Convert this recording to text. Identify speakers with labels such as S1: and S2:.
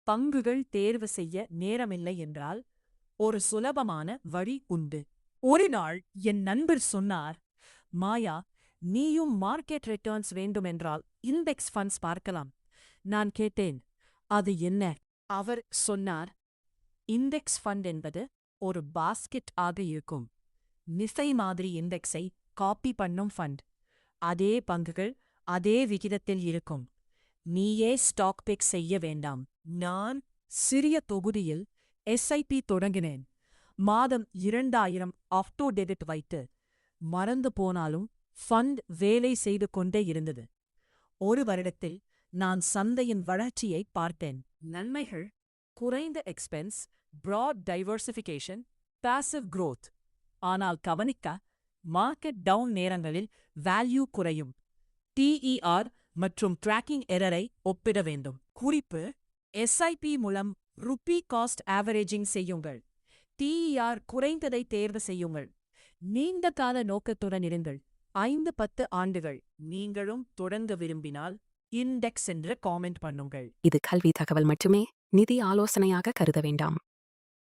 S1: பங்குகள் தேர்வு செய்ய நேரமில்லை என்றால் ஒரு சுலபமான வழி உண்டு. ஒரு நாள் என் நண்பர் சொன்னார், மாயா, நீயும் மார்க்கெட் ரிட்டர்ன்ஸ் வேண்டுமென்றால் இண்டெக்ஸ் ஃபண்ட்ஸ் பார்க்கலாம். நான் கேட்டேன், அது என்ன? அவர் சொன்னார், இண்டெக்ஸ் ஃபண்ட் என்பது ஒரு பாஸ்கெட் ஆக இருக்கும். நிஃபை மாதிரி இண்டெக்ஸை காப்பி பண்ணும் ஃபண்ட். அதே பங்குகள் அதே விகிதத்தில் இருக்கும். நீயே ஸ்டாக் பிக் செய்ய வேண்டாம். நான் சிறிய தொகுதியில் எஸ்ஐபி தொடங்கினேன். மாதம் 2000 ஆஃப்டோ டெபிட் வைத்து. மறந்து போனாலும் ஃபண்ட் வேலை செய்து கொண்டே இருந்தது. ஒரு வருடத்தில் நான் சந்தையின் வளர்ச்சியை பார்த்தேன். நன்மைகள்: குறைந்த expense, broad diversification, passive growth. ஆனால் கவனிக்க, மார்க்கெட் டவுன் நேரங்களில் வேல்யூ குறையும். டிஇஆர் மற்றும் ட்ராக்கிங் எரரை ஒப்பிட வேண்டும். குறிப்பு: எஸ்ஐபி மூலம் ருப்பி காஸ்ட் ஆவரேஜிங் செய்யுங்கள். டிஇஆர் குறைந்ததை தேர்வு செய்யுங்கள். நீண்ட கால நோக்கத்துடன் இருங்கள். 5-10 ஆண்டுகள். நீங்களும் தொடங்க விரும்பினால் இண்டெக்ஸ் என்று காமெண்ட் பண்ணுங்கள்.
S2: இது கல்வி தகவல் மட்டுமே, நிதி ஆலோசனையாக கருத வேண்டாம்.